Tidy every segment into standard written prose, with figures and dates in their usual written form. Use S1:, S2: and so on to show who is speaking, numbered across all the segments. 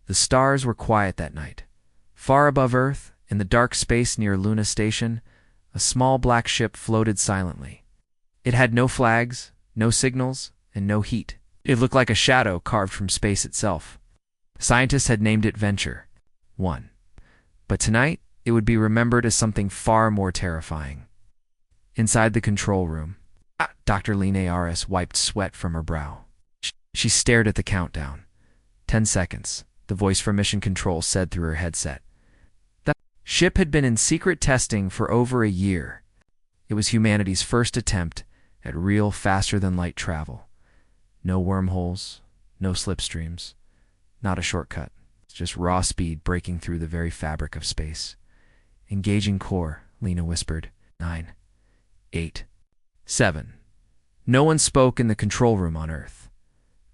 S1: The stars were quiet that night. Far above Earth, in the dark space near Luna Station, a small black ship floated silently. It had no flags, no signals, and no heat. It looked like a shadow carved from space itself. Scientists had named it Venture 1. But tonight, it would be remembered as something far more terrifying. Inside the control room, Dr. Lina wiped sweat from her brow. She stared at the countdown. 10 seconds, the voice from Mission Control said through her headset. The ship had been in secret testing for over a year. It was humanity's first attempt at real faster-than-light travel. No wormholes, no slipstreams, not a shortcut. It's just raw speed breaking through the very fabric of space. Engaging core, Lina whispered. 9, 8, 7. No one spoke in the control room on Earth.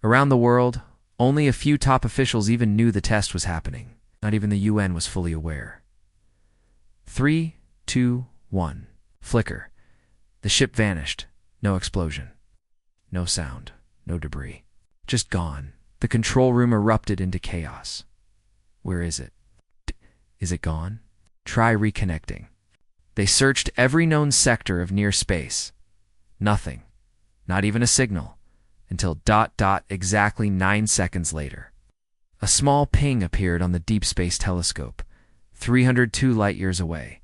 S1: Around the world, only a few top officials even knew the test was happening. Not even the UN was fully aware. 3, 2, 1. Flicker. The ship vanished. No explosion. No sound. No debris. Just gone. The control room erupted into chaos. Where is it? Is it gone? Try reconnecting. They searched every known sector of near space. Nothing. Not even a signal. Until exactly 9 seconds later. A small ping appeared on the Deep Space Telescope, 302 light-years away.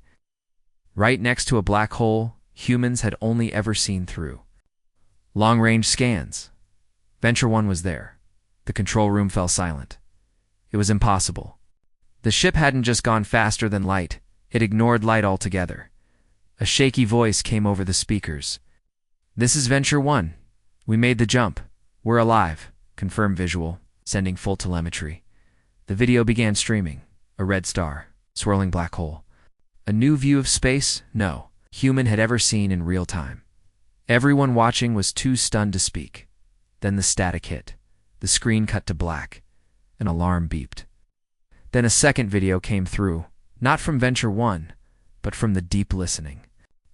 S1: Right next to a black hole humans had only ever seen through. Long-range scans. Venture 1 was there. The control room fell silent. It was impossible. The ship hadn't just gone faster than light, it ignored light altogether. A shaky voice came over the speakers. "This is Venture 1. We made the jump. We're alive." Confirm visual, sending full telemetry. The video began streaming. A red star, swirling black hole. A new view of space no human had ever seen in real time. Everyone watching was too stunned to speak. Then the static hit. The screen cut to black. An alarm beeped. Then a second video came through, not from Venture 1, but from the deep listening.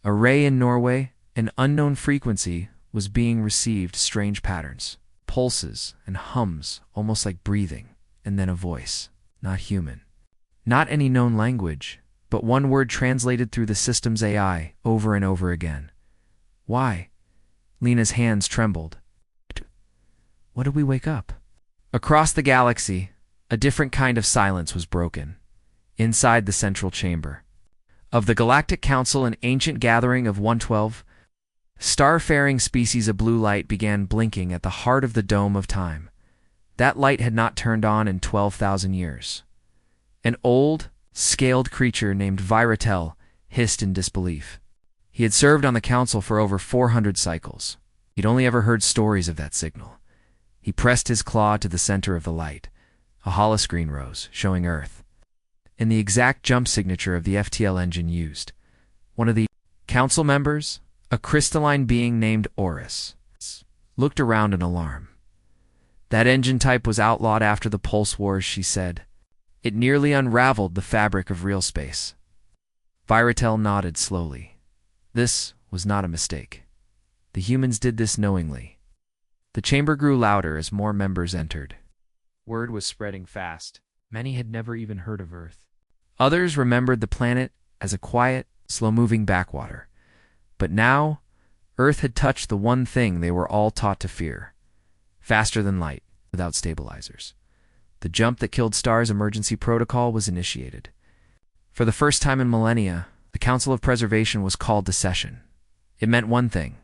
S1: Array in Norway, an unknown frequency was being received strange patterns, pulses and hums, almost like breathing, and then a voice, not human. Not any known language, but one word translated through the system's AI over and over again. Why? Lina's hands trembled. What did we wake up? Across the galaxy, a different kind of silence was broken. Inside the central chamber of the Galactic Council, an ancient gathering of 112, star-faring species of blue light began blinking at the heart of the dome of time. That light had not turned on in 12,000 years. An old, scaled creature named Viratel hissed in disbelief. He had served on the council for over 400 cycles. He'd only ever heard stories of that signal. He pressed his claw to the center of the light. A holoscreen rose, showing Earth, and the exact jump signature of the FTL engine used. One of the council members, a crystalline being named Oris, looked around in alarm. That engine type was outlawed after the Pulse Wars, she said. It nearly unraveled the fabric of real space. Viratel nodded slowly. This was not a mistake. The humans did this knowingly. The chamber grew louder as more members entered. Word was spreading fast. Many had never even heard of Earth. Others remembered the planet as a quiet, slow-moving backwater. But now, Earth had touched the one thing they were all taught to fear. Faster than light, without stabilizers. The jump that killed stars emergency protocol was initiated. For the first time in millennia, the Council of Preservation was called to session. It meant one thing.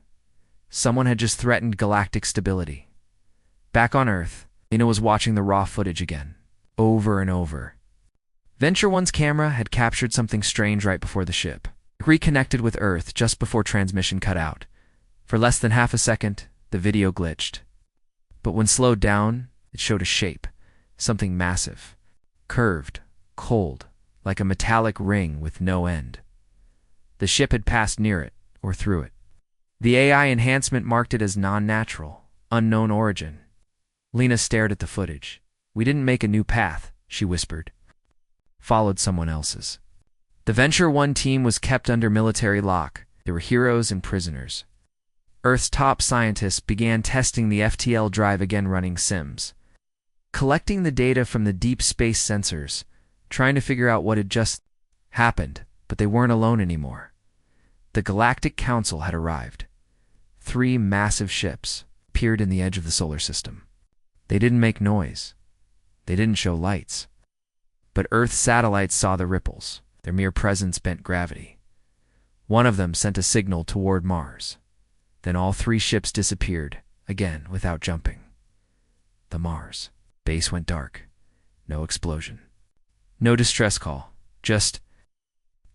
S1: Someone had just threatened galactic stability. Back on Earth, Lina was watching the raw footage again, over and over. Venture 1's camera had captured something strange right before the ship. It reconnected with Earth just before transmission cut out. For less than half a second, the video glitched. But when slowed down, it showed a shape, something massive, curved, cold, like a metallic ring with no end. The ship had passed near it, or through it. The AI enhancement marked it as non-natural, unknown origin. Lina stared at the footage. "We didn't make a new path," she whispered. Followed someone else's. The Venture 1 team was kept under military lock. There were heroes and prisoners. Earth's top scientists began testing the FTL drive again, running sims. collecting the data from the deep space sensors, trying to figure out what had just happened, but they weren't alone anymore. The Galactic Council had arrived. 3 massive ships appeared in the edge of the solar system. They didn't make noise. They didn't show lights. But Earth's satellites saw the ripples. Their mere presence bent gravity. One of them sent a signal toward Mars. Then all 3 ships disappeared, again without jumping. The Mars base went dark. No explosion. No distress call. Just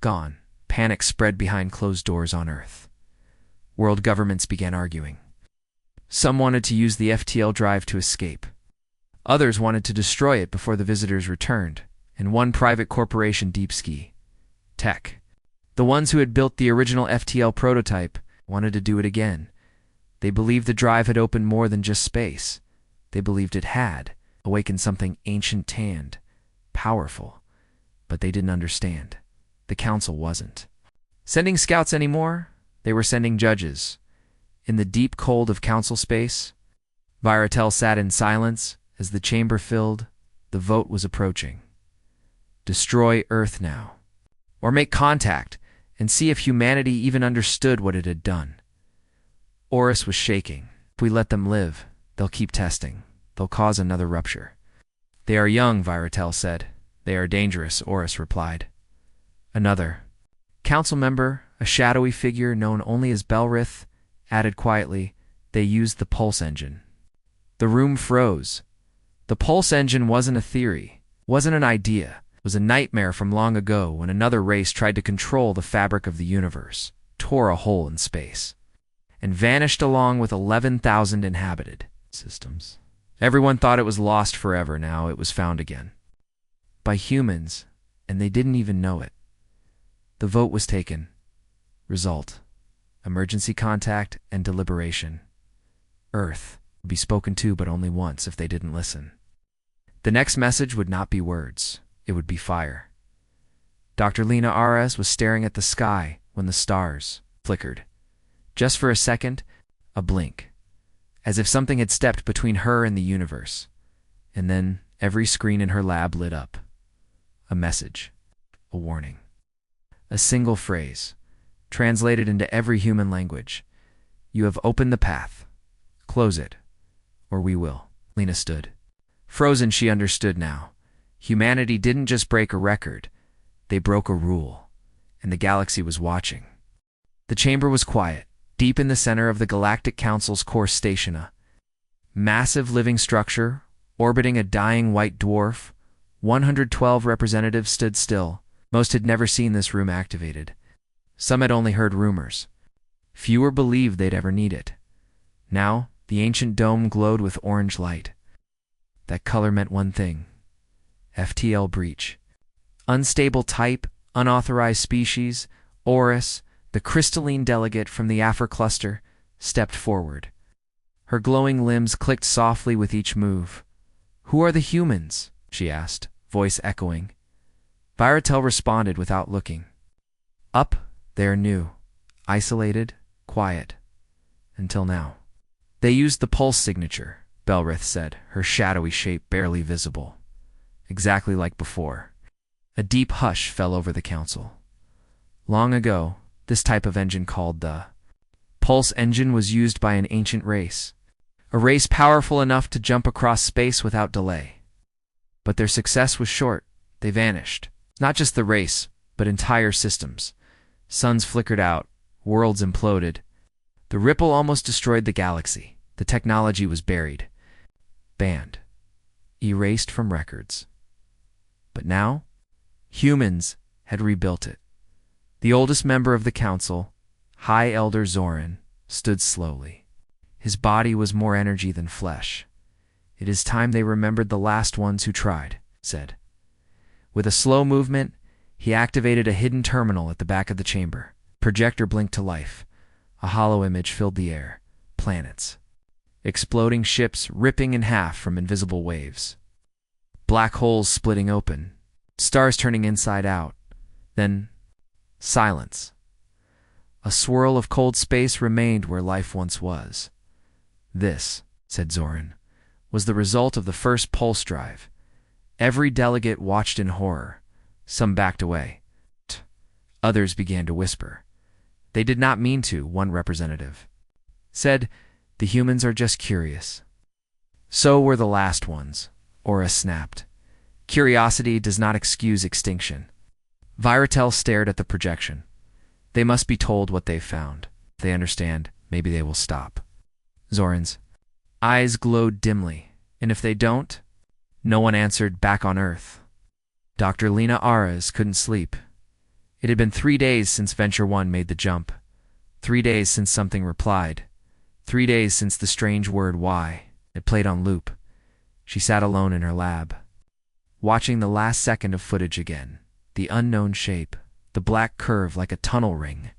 S1: gone. Panic spread behind closed doors on Earth. World governments began arguing. Some wanted to use the FTL drive to escape. Others wanted to destroy it before the visitors returned, and one private corporation, Deepski Tech, the ones who had built the original FTL prototype, wanted to do it again. They believed the drive had opened more than just space. They believed it had awakened something ancient and powerful. But they didn't understand. The Council wasn't sending scouts anymore. They were sending judges. In the deep cold of Council space, Viratel sat in silence as the chamber filled. The vote was approaching. Destroy Earth now, or make contact and see if humanity even understood what it had done. Oris was shaking. If we let them live, they'll keep testing. They'll cause another rupture. They are young, Viratel said. They are dangerous, Oris replied. Another council member, a shadowy figure known only as Belrith, added quietly, they used the pulse engine. The room froze. The pulse engine wasn't a theory, wasn't an idea. It was a nightmare from long ago when another race tried to control the fabric of the universe, tore a hole in space, and vanished along with 11,000 inhabited systems. Everyone thought it was lost forever. Now it was found again. By humans, and they didn't even know it. The vote was taken. Result: emergency contact and deliberation. Earth would be spoken to, but only once if they didn't listen. The next message would not be words. It would be fire. Dr. Lina Ares was staring at the sky when the stars flickered. Just for a second, a blink, as if something had stepped between her and the universe. And then every screen in her lab lit up. A message. A warning. A single phrase, translated into every human language. You have opened the path. Close it, or we will. Lina stood. Frozen, she understood now. Humanity didn't just break a record. They broke a rule, and the galaxy was watching. The chamber was quiet, deep in the center of the Galactic Council's core station, a massive living structure orbiting a dying white dwarf. 112 representatives stood still. Most had never seen this room activated. Some had only heard rumors. Fewer believed they'd ever need it. Now, the ancient dome glowed with orange light. That color meant one thing: FTL breach. Unstable type, unauthorized species, Oris, the crystalline delegate from the Afar cluster, stepped forward. Her glowing limbs clicked softly with each move. Who are the humans? She asked, voice echoing. Viratel responded without looking. Up, they're new, isolated, quiet. Until now. They used the pulse signature, Belrith said, her shadowy shape barely visible. Exactly like before. A deep hush fell over the council. Long ago, this type of engine, called the pulse engine, was used by an ancient race. A race powerful enough to jump across space without delay. But their success was short. They vanished. Not just the race, but entire systems. Suns flickered out. Worlds imploded. The ripple almost destroyed the galaxy. The technology was buried. Banned. Erased from records. But now, humans had rebuilt it. The oldest member of the council, High Elder Zoran, stood slowly. His body was more energy than flesh. It is time they remembered the last ones who tried, said. With a slow movement, he activated a hidden terminal at the back of the chamber. Projector blinked to life. A hollow image filled the air. Planets. Exploding ships ripping in half from invisible waves. Black holes splitting open. Stars turning inside out. Then, silence. A swirl of cold space remained where life once was. This, said Zoran, was the result of the first pulse drive. Every delegate watched in horror. Some backed away. Others began to whisper. They did not mean to, one representative said. The humans are just curious. So were the last ones. Aura snapped. Curiosity does not excuse extinction. Viratel stared at the projection. They must be told what they've found. If they understand, maybe they will stop. Zoran's eyes glowed dimly. And if they don't? No one answered back on Earth. Dr. Lina Aras couldn't sleep. It had been 3 days since Venture 1 made the jump. 3 days since something replied. 3 days since the strange word why. It played on loop. She sat alone in her lab, watching the last second of footage again. The unknown shape, the black curve like a tunnel ring.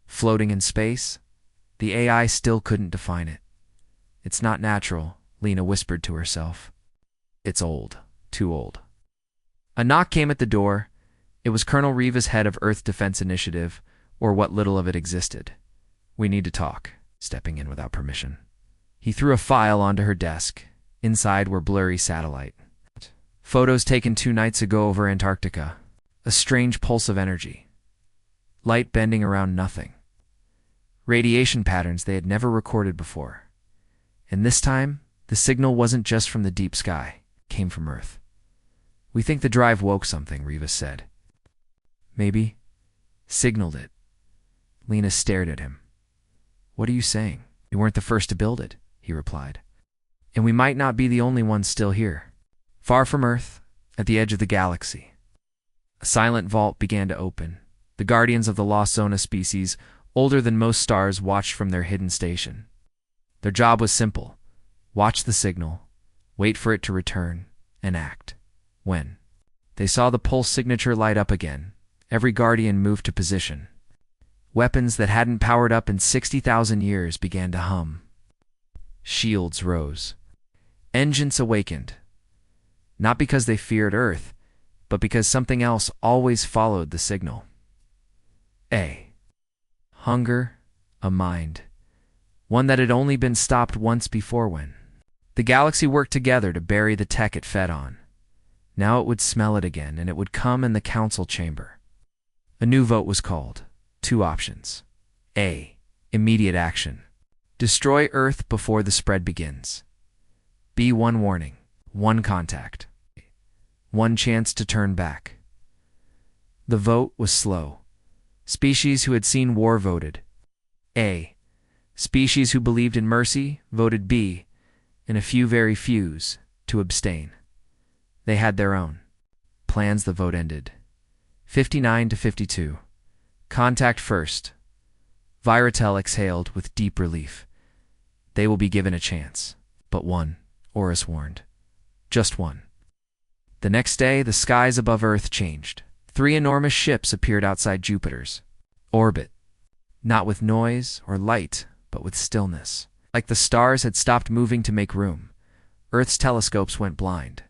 S1: Floating in space, the AI still couldn't define it. It's not natural, Lina whispered to herself. It's old, too old. A knock came at the door. It was Colonel Rivas, head of Earth Defense Initiative, or what little of it existed. We need to talk, stepping in without permission. He threw a file onto her desk. Inside were blurry satellite photos taken 2 nights ago over Antarctica. A strange pulse of energy. Light bending around nothing. Radiation patterns they had never recorded before. And this time, the signal wasn't just from the deep sky. It came from Earth. We think the drive woke something, Rivas said. Maybe. Signaled it. Lina stared at him. What are you saying? We weren't the first to build it, he replied. And we might not be the only ones still here. Far from Earth, at the edge of the galaxy. A silent vault began to open. The guardians of the lost Zona species, older than most stars, watched from their hidden station. Their job was simple. Watch the signal, wait for it to return, and act. When they saw the pulse signature light up again, every guardian moved to position. Weapons that hadn't powered up in 60,000 years began to hum. Shields rose. Engines awakened. Not because they feared Earth, but because something else always followed the signal. Hunger, a mind. One that had only been stopped once before when the galaxy worked together to bury the tech it fed on. Now it would smell it again, and it would come in the council chamber. A new vote was called. 2 options. A. Immediate action. Destroy Earth before the spread begins. B. 1 warning. 1 contact. 1 chance to turn back. The vote was slow. Species who had seen war voted A. Species who believed in mercy voted B, and a few, very fews, to abstain. They had their own plans. The vote ended. 59 to 52. Contact first. Viratel exhaled with deep relief. They will be given a chance. But 1, Oris warned. Just 1. The next day, the skies above Earth changed. 3 enormous ships appeared outside Jupiter's orbit. Not with noise or light, but with stillness. Like the stars had stopped moving to make room. Earth's telescopes went blind.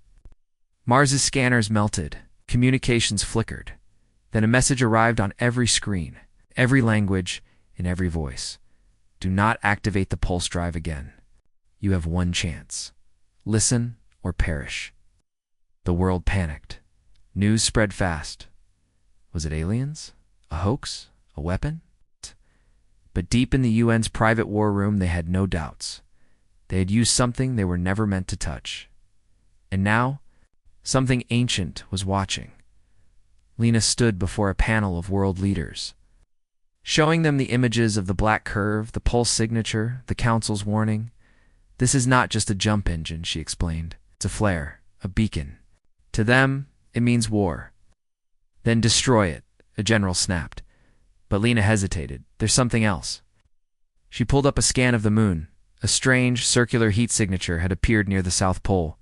S1: Mars's scanners melted. Communications flickered. Then a message arrived on every screen, every language, in every voice. Do not activate the pulse drive again. You have 1 chance. Listen or perish. The world panicked. News spread fast. Was it aliens? A hoax? A weapon? But deep in the UN's private war room, they had no doubts. They had used something they were never meant to touch. And now, something ancient was watching. Lina stood before a panel of world leaders, showing them the images of the black curve, the pulse signature, the council's warning. This is not just a jump engine, she explained. It's a flare, a beacon. To them, it means war. Then destroy it, a general snapped. But Lina hesitated. There's something else. She pulled up a scan of the moon. A strange, circular heat signature had appeared near the South Pole.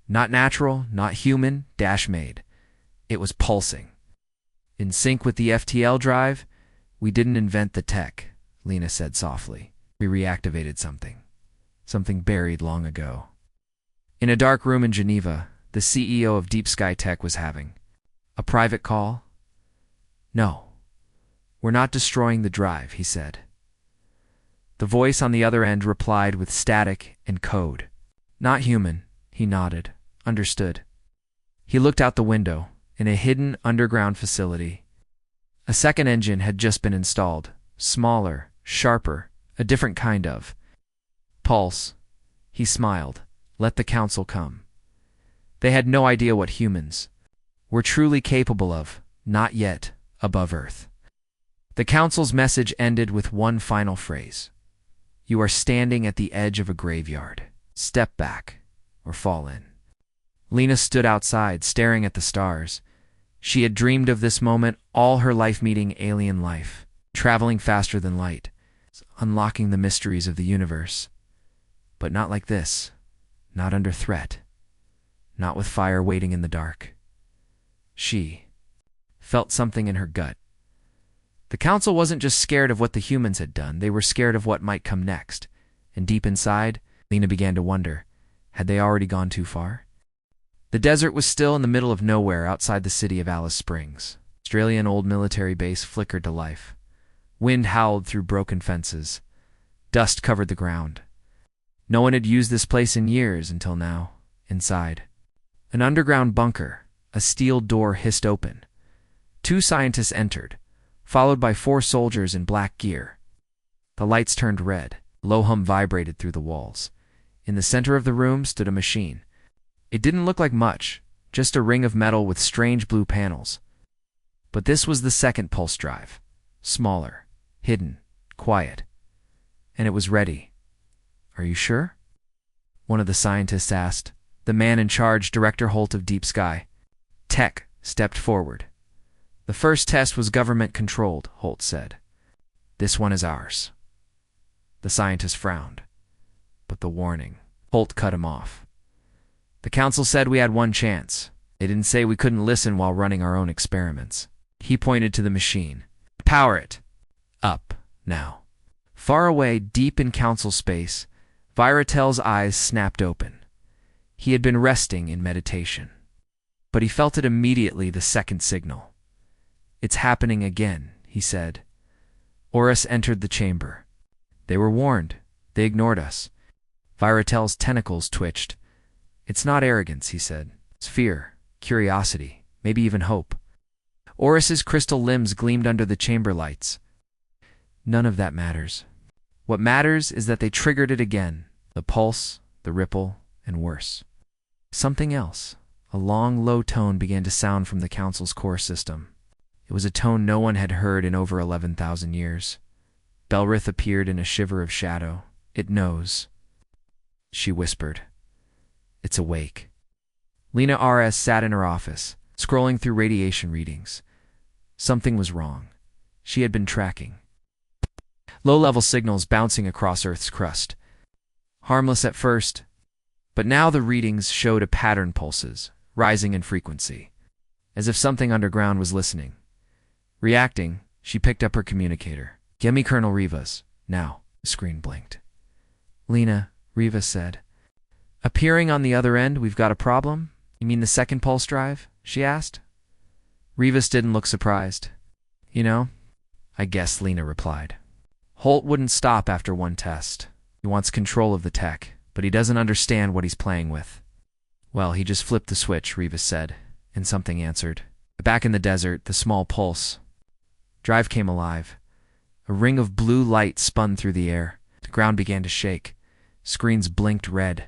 S1: Not natural, not human, made. It was pulsing. In sync with the FTL drive, we didn't invent the tech, Lina said softly. We reactivated something. Something buried long ago. In a dark room in Geneva, the CEO of Deep Sky Tech was having a private call. No. We're not destroying the drive, he said. The voice on the other end replied with static and code. Not human, he nodded. Understood. He looked out the window. In a hidden underground facility, a second engine had just been installed. Smaller, sharper, a different kind of pulse. He smiled. Let the council come. They had no idea what humans were truly capable of, not yet above Earth. The council's message ended with one final phrase. You are standing at the edge of a graveyard. Step back or fall in. Lina stood outside, staring at the stars. She had dreamed of this moment all her life, meeting alien life, traveling faster than light, unlocking the mysteries of the universe. But not like this. Not under threat. Not with fire waiting in the dark. She felt something in her gut. The council wasn't just scared of what the humans had done, they were scared of what might come next. And deep inside, Lina began to wonder, had they already gone too far? The desert was still in the middle of nowhere outside the city of Alice Springs. Australian old military base flickered to life. Wind howled through broken fences. Dust covered the ground. No one had used this place in years until now. Inside, an underground bunker, a steel door hissed open. 2 scientists entered, followed by 4 soldiers in black gear. The lights turned red. Low hum vibrated through the walls. In the center of the room stood a machine. It didn't look like much, just a ring of metal with strange blue panels. But this was the second pulse drive. Smaller, hidden, quiet. And it was ready. Are you sure? One of the scientists asked. The man in charge, Director Holt of Deep Sky Tech, stepped forward. The first test was government-controlled, Holt said. This one is ours. The scientist frowned. But the warning. Holt cut him off. The council said we had one chance. They didn't say we couldn't listen while running our own experiments. He pointed to the machine. Power it. Up, now. Far away, deep in council space, Viratel's eyes snapped open. He had been resting in meditation. But he felt it immediately, the second signal. It's happening again, he said. Oris entered the chamber. They were warned. They ignored us. Viratel's tentacles twitched. It's not arrogance, he said. It's fear, curiosity, maybe even hope. Oris's crystal limbs gleamed under the chamber lights. None of that matters. What matters is that they triggered it again. The pulse, the ripple, and worse. Something else. A long, low tone began to sound from the council's core system. It was a tone no one had heard in over 11,000 years. Belrith appeared in a shiver of shadow. It knows. She whispered. It's awake. Lina RS sat in her office, scrolling through radiation readings. Something was wrong. She had been tracking low-level signals bouncing across Earth's crust. Harmless at first, but now the readings showed a pattern, pulses, rising in frequency, as if something underground was listening. Reacting, she picked up her communicator. Get me Colonel Rivas, now. The screen blinked. Lina, Rivas said. Appearing on the other end, we've got a problem? You mean the second pulse drive? She asked. Rivas didn't look surprised. You know, I guess, Lina replied. Holt wouldn't stop after one test. He wants control of the tech, but he doesn't understand what he's playing with. Well, he just flipped the switch, Rivas said, and something answered. Back in the desert, the small pulse drive came alive. A ring of blue light spun through the air. The ground began to shake. Screens blinked red.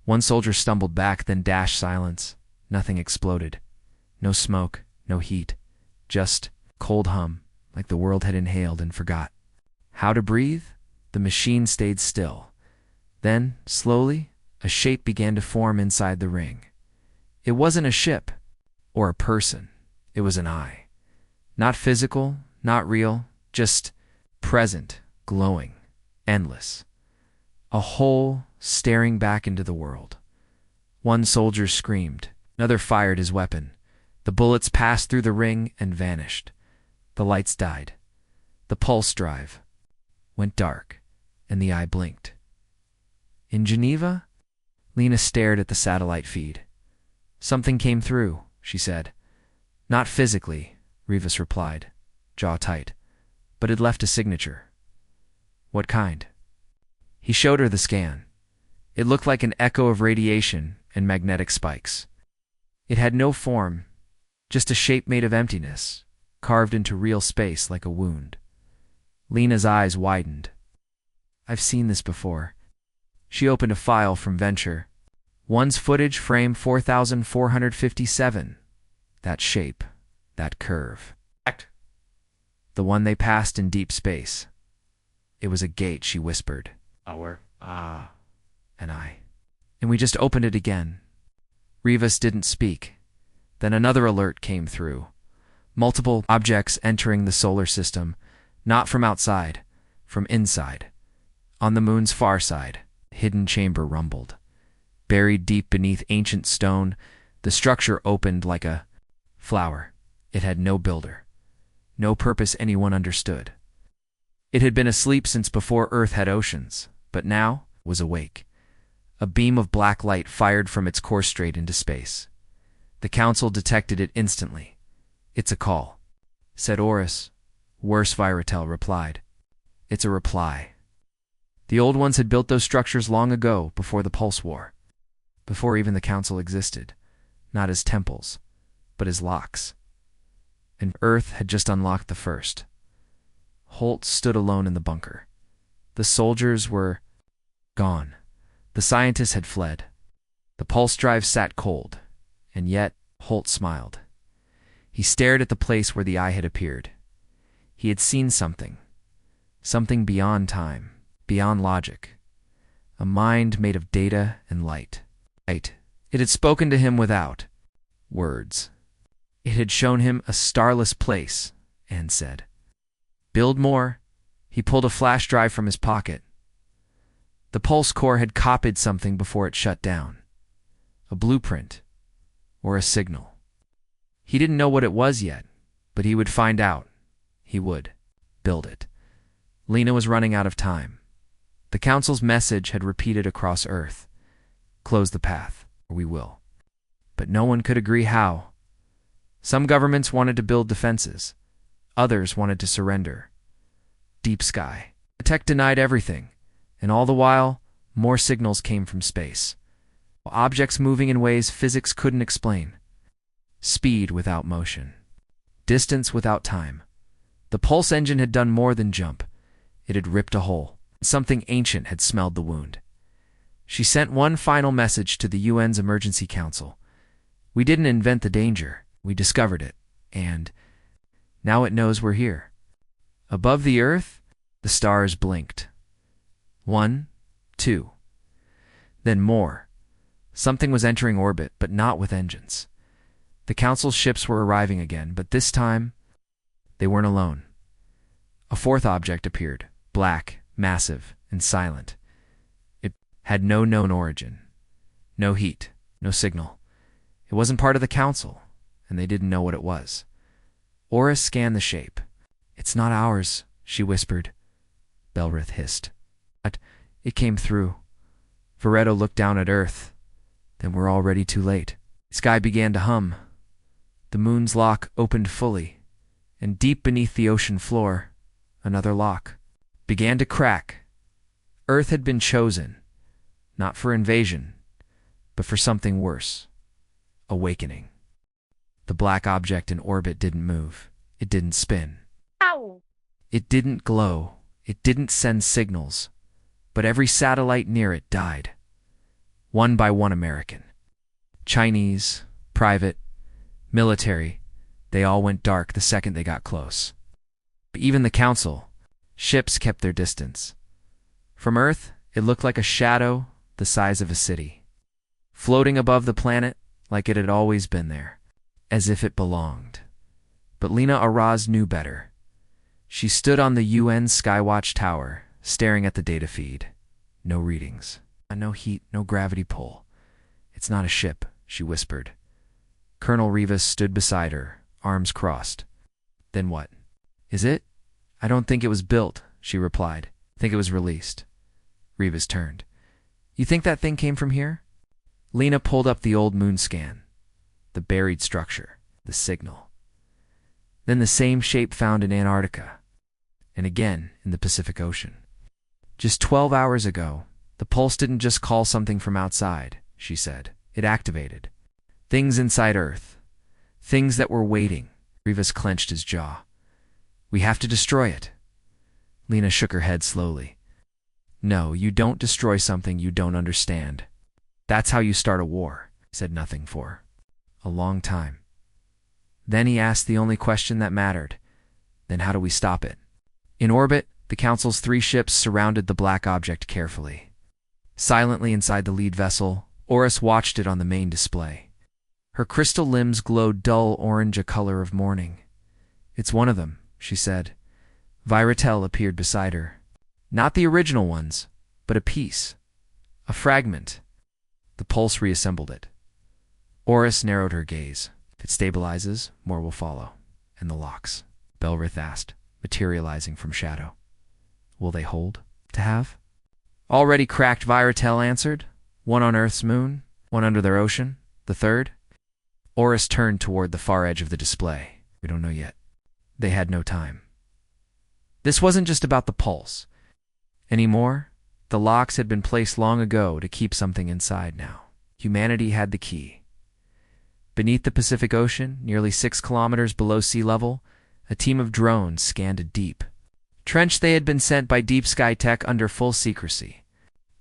S1: One soldier stumbled back, then dashed silence. Nothing exploded. No smoke, no heat. Just cold hum, like the world had inhaled and forgot. How to breathe? The machine stayed still. Then, slowly, a shape began to form inside the ring. It wasn't a ship or a person. It was an eye. Not physical, not real, just present, glowing, endless. A hole staring back into the world. One soldier screamed. Another fired his weapon. The bullets passed through the ring and vanished. The lights died. The pulse drive went dark, and the eye blinked. In Geneva? Lina stared at the satellite feed. Something came through, she said. Not physically, Rivas replied, jaw tight, but it left a signature. What kind? He showed her the scan. It looked like an echo of radiation and magnetic spikes. It had no form, just a shape made of emptiness, carved into real space like a wound. Lina's eyes widened. I've seen this before. She opened a file from Venture. One's footage frame 4457. That shape, that curve. The one they passed in deep space. It was a gate, she whispered. And we just opened it again. Rivas didn't speak. Then another alert came through. Multiple objects entering the solar system, not from outside, from inside. On the moon's far side, a hidden chamber rumbled. Buried deep beneath ancient stone, the structure opened like a flower. It had no builder, no purpose anyone understood. It had been asleep since before Earth had oceans, but now was awake. A beam of black light fired from its course straight into space. The council detected it instantly. It's a call, said Oris. Worse, Viratel replied. It's a reply. The old ones had built those structures long ago, before the Pulse War. Before even the council existed, not as temples, but as locks. And Earth had just unlocked the first. Holt stood alone in the bunker. The soldiers were gone. The scientists had fled. The pulse drive sat cold, and yet Holt smiled. He stared at the place where the eye had appeared. He had seen something beyond time, beyond logic. A mind made of data and light. It had spoken to him without words. It had shown him a starless place and said, "Build more." He pulled a flash drive from his pocket. The pulse core had copied something before it shut down. A blueprint, or a signal. He didn't know what it was yet, but he would find out. He would build it. Lina was running out of time. The council's message had repeated across Earth. Close the path, or we will. But no one could agree how. Some governments wanted to build defenses. Others wanted to surrender. Deep sky. The tech denied everything, and all the while, more signals came from space. Objects moving in ways physics couldn't explain. Speed without motion. Distance without time. The pulse engine had done more than jump. It had ripped a hole. Something ancient had smelled the wound. She sent one final message to the UN's Emergency Council. We didn't invent the danger. We discovered it. And now it knows we're here. Above the Earth, the stars blinked. 1, 2. Then more. Something was entering orbit, but not with engines. The Council's ships were arriving again, but this time, they weren't alone. A fourth object appeared, black, massive, and silent. It had no known origin. No heat, no signal. It wasn't part of the Council, and they didn't know what it was. Oris scanned the shape. "It's not ours," she whispered. Belrith hissed. But it came through. Veretto looked down at Earth. Then we're already too late. The sky began to hum. The moon's lock opened fully, and deep beneath the ocean floor, another lock began to crack. Earth had been chosen, not for invasion, but for something worse. Awakening. The black object in orbit didn't move. It didn't spin.
S2: Ow!
S1: It didn't glow. It didn't send signals. But every satellite near it died. One by one American. Chinese, private, military, they all went dark the second they got close. Even the Council, ships kept their distance. From Earth, it looked like a shadow the size of a city. Floating above the planet like it had always been there, as if it belonged. But Lina Araz knew better. She stood on the UN Skywatch Tower, staring at the data feed. No readings. No heat, no gravity pull. "It's not a ship," she whispered. Colonel Rivas stood beside her, arms crossed. "Then what? Is it?" "I don't think it was built," she replied. "I think it was released." Rivas turned. "You think that thing came from here?" Lina pulled up the old moon scan. The buried structure. The signal. Then the same shape found in Antarctica. And again in the Pacific Ocean. Just 12 hours ago, The pulse didn't just call something from outside, she said. It activated. Things inside Earth. Things that were waiting. Rivas clenched his jaw. We have to destroy it. Lina shook her head slowly. No, you don't destroy something you don't understand. That's how you start a war, said nothing for a long time. Then he asked the only question that mattered. Then how do we stop it? In orbit, the Council's 3 ships surrounded the black object carefully. Silently inside the lead vessel, Oris watched it on the main display. Her crystal limbs glowed dull orange, a color of morning. It's one of them, she said. Viratel appeared beside her. Not the original ones, but a piece. A fragment. The pulse reassembled it. Oris narrowed her gaze. If it stabilizes, more will follow. And the locks, Belrith asked, materializing from shadow. Will they hold to have? Already cracked, Viratel answered. One on Earth's moon, one under their ocean, the third. Oris turned toward the far edge of the display. We don't know yet. They had no time. This wasn't just about the pulse. Anymore, the locks had been placed long ago to keep something inside now. Humanity had the key. Beneath the Pacific Ocean, nearly 6 kilometers below sea level, a team of drones scanned a deep trench. They had been sent by Deep Sky Tech under full secrecy.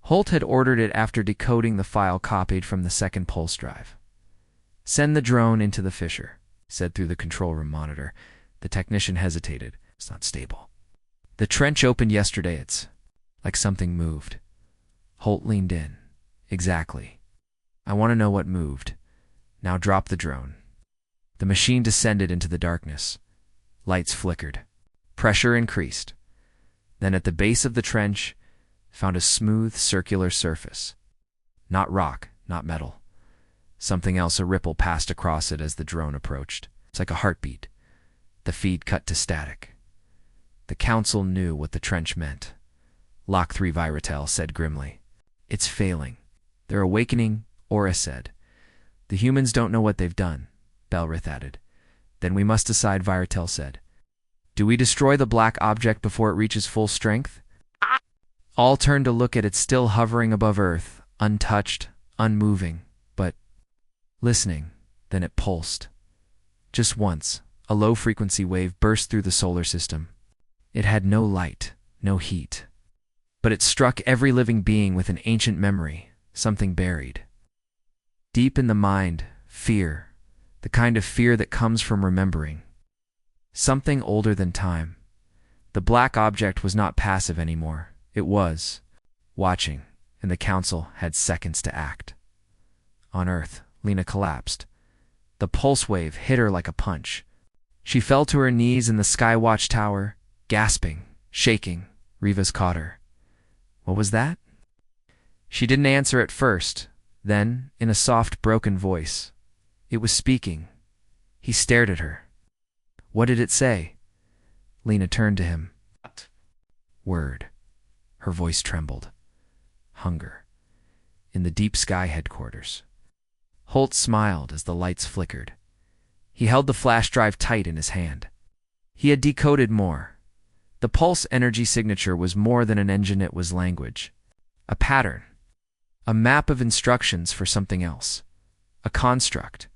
S1: Holt had ordered it after decoding the file copied from the second pulse drive. Send the drone into the fissure, said through the control room monitor. The technician hesitated. It's not stable. The trench opened yesterday. It's like something moved. Holt leaned in. Exactly. I want to know what moved. Now drop the drone. The machine descended into the darkness. Lights flickered. Pressure increased. Then at the base of the trench, found a smooth circular surface. Not rock, not metal. Something else. A ripple passed across it as the drone approached. It's like a heartbeat. The feed cut to static. The Council knew what the trench meant. Lock 3, Viratel said grimly. It's failing. They're awakening, Oris said. The humans don't know what they've done, Belrith added. Then we must decide, Viratel said. Do we destroy the black object before it reaches full strength? All turned to look at it, still hovering above Earth, untouched, unmoving, but listening. Then it pulsed. Just once, a low-frequency wave burst through the solar system. It had no light, no heat. But it struck every living being with an ancient memory, something buried. Deep in the mind, fear, the kind of fear that comes from remembering. Something older than time. The black object was not passive anymore. It was watching, and the Council had seconds to act. On Earth, Lina collapsed. The pulse wave hit her like a punch. She fell to her knees in the Skywatch Tower, gasping, shaking. Rivas caught her. What was that? She didn't answer at first. Then, in a soft, broken voice, it was speaking. He stared at her. What did it say? Lina turned to him. What? Word. Her voice trembled. Hunger. In the Deep Sky headquarters. Holt smiled as the lights flickered. He held the flash drive tight in his hand. He had decoded more. The pulse energy signature was more than an engine, it was language. A pattern. A map of instructions for something else. A construct.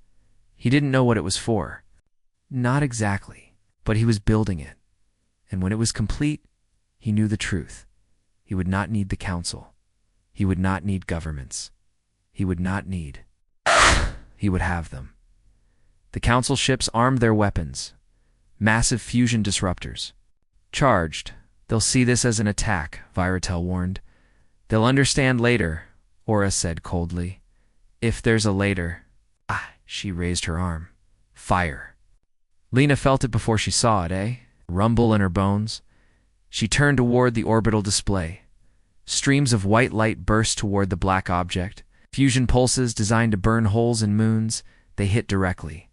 S1: He didn't know what it was for. Not exactly, but he was building it. And when it was complete, he knew the truth. He would not need the Council. He would not need governments. He would not need. He would have them. The Council ships armed their weapons. Massive fusion disruptors. Charged. They'll see this as an attack, Viratel warned. They'll understand later, Oris said coldly. If there's a later. She raised her arm. Fire. Lina felt it before she saw it, eh? Rumble in her bones. She turned toward the orbital display. Streams of white light burst toward the black object. Fusion pulses designed to burn holes in moons. They hit directly.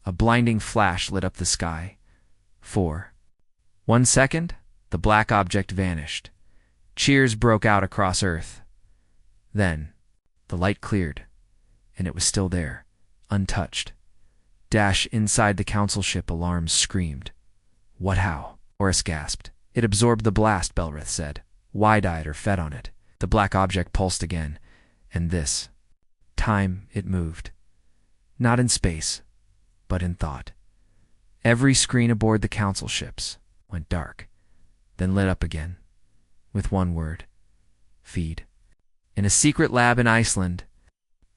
S1: A blinding flash lit up the sky. 1 second, the black object vanished. Cheers broke out across Earth. Then, the light cleared, and it was still there, untouched. Inside the Council ship, alarms screamed. What, how? Oris gasped. It absorbed the blast, Belrith said. Wide-eyed or fed on it. The black object pulsed again, and this time it moved. Not in space, but in thought. Every screen aboard the council ships went dark, then lit up again, with one word: feed. In a secret lab in Iceland,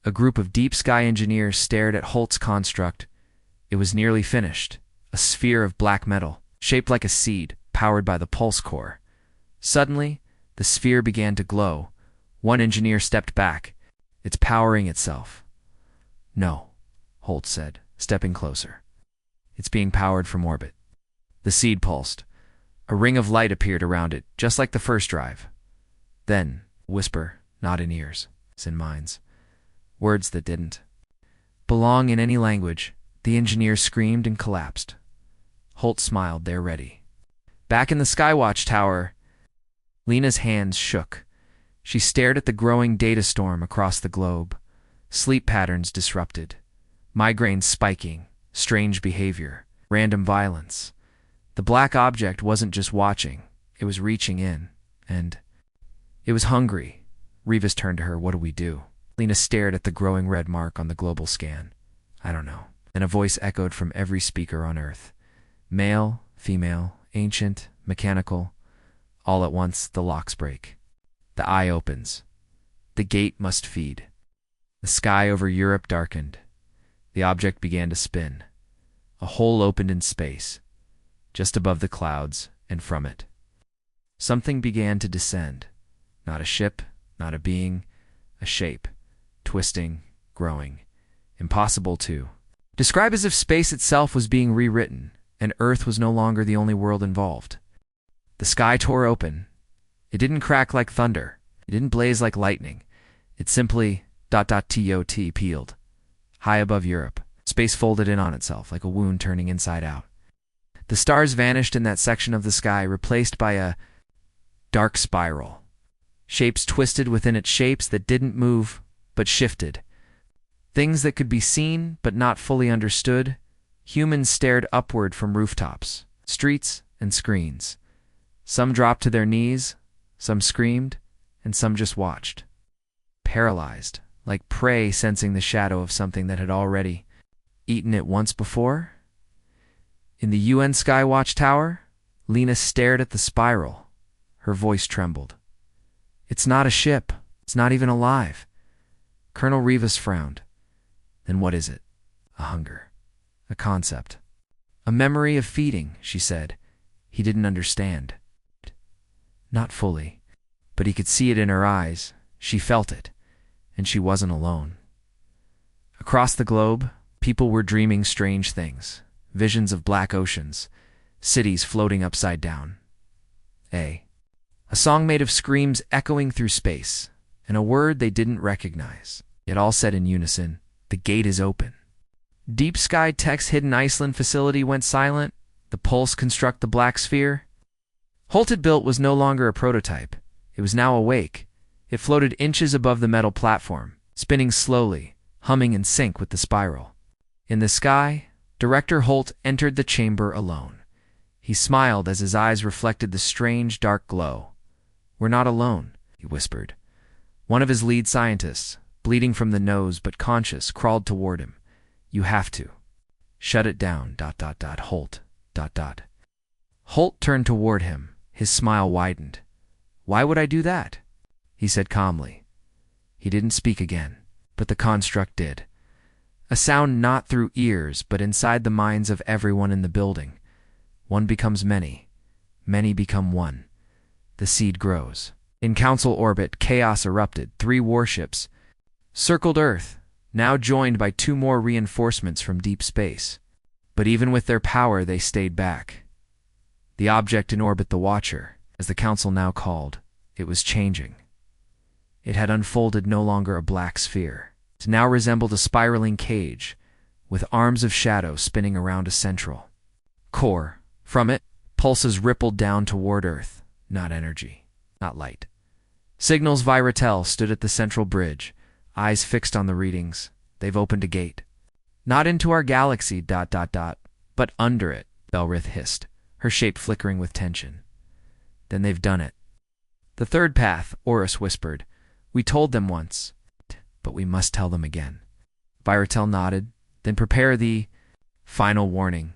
S1: a group of deep sky engineers stared at Holt's construct. It was nearly finished, a sphere of black metal, shaped like a seed, powered by the pulse core. Suddenly, the sphere began to glow. One engineer stepped back. It's powering itself. No, Holt said, stepping closer. It's being powered from orbit. The seed pulsed. A ring of light appeared around it, just like the first drive. Then, whisper, not in ears, it's in minds. Words that didn't belong in any language. The engineer screamed and collapsed. Holt smiled, they're ready. Back in the Skywatch Tower, Lina's hands shook. She stared at the growing data storm across the globe. Sleep patterns disrupted. Migraines spiking. Strange behavior. Random violence. The black object wasn't just watching. It was reaching in. And it was hungry. Rivas turned to her. What do we do? Lina stared at the growing red mark on the global scan. I don't know. And a voice echoed from every speaker on Earth. Male, female, ancient, mechanical. All at once, the locks break. The eye opens. The gate must feed. The sky over Europe darkened. The object began to spin. A hole opened in space, just above the clouds, and from it something began to descend. Not a ship, not a being, a shape, twisting, growing. Impossible to describe, as if space itself was being rewritten, and Earth was no longer the only world involved. The sky tore open. It didn't crack like thunder. It didn't blaze like lightning. It simply ... peeled. High above Europe, space folded in on itself like a wound turning inside out. The stars vanished in that section of the sky, replaced by a dark spiral. Shapes twisted within it, shapes that didn't move, but shifted. Things that could be seen, but not fully understood. Humans stared upward from rooftops, streets, and screens. Some dropped to their knees, some screamed, and some just watched. Paralyzed, like prey sensing the shadow of something that had already eaten it once before. In the UN Skywatch Tower, Lina stared at the spiral. Her voice trembled. It's not a ship. It's not even alive. Colonel Rivas frowned. Then what is it? A hunger. A concept. A memory of feeding, she said. He didn't understand. Not fully, but he could see it in her eyes. She felt it, and she wasn't alone. Across the globe, people were dreaming strange things. Visions of black oceans, cities floating upside down. A song made of screams echoing through space, and a word they didn't recognize. It all said in unison, the gate is open. Deep Sky Tech's hidden Iceland facility went silent. The pulse construct the black sphere Holt had built was no longer a prototype. It was now awake. It floated inches above the metal platform, spinning slowly, humming in sync with the spiral. In the sky, Director Holt entered the chamber alone. He smiled as his eyes reflected the strange dark glow. We're not alone, he whispered. One of his lead scientists, bleeding from the nose but conscious, crawled toward him. You have to. Shut it down, ... Holt, ... Holt turned toward him. His smile widened. Why would I do that? He said calmly. He didn't speak again, but the construct did. A sound not through ears, but inside the minds of everyone in the building. One becomes many. Many become one. The seed grows. In Council orbit, chaos erupted. 3 warships circled Earth, now joined by 2 more reinforcements from deep space. But even with their power, they stayed back. The object in orbit, the Watcher, as the Council now called, it was changing. It had unfolded no longer a black sphere. It now resembled a spiraling cage, with arms of shadow spinning around a central core. From it, pulses rippled down toward Earth. Not energy, not light. Signals Viratel stood at the central bridge, eyes fixed on the readings. They've opened a gate. Not into our galaxy, ... but under it, Belrith hissed, her shape flickering with tension. Then they've done it. The third path, Horus whispered. We told them once, but we must tell them again. Viratel nodded. Then prepare the final warning.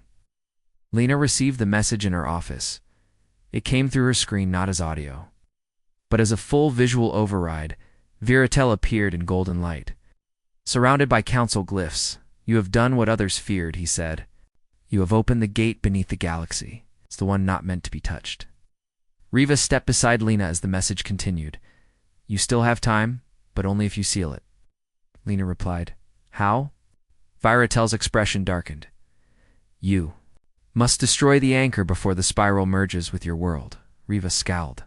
S1: Lina received the message in her office. It came through her screen not as audio, but as a full visual override. Viratel appeared in golden light. Surrounded by council glyphs, you have done what others feared, he said. You have opened the gate beneath the galaxy. It's the one not meant to be touched. Rivas stepped beside Lina as the message continued. You still have time, but only if you seal it. Lina replied. How? Viratel's expression darkened. You must destroy the anchor before the spiral merges with your world. Rivas scowled.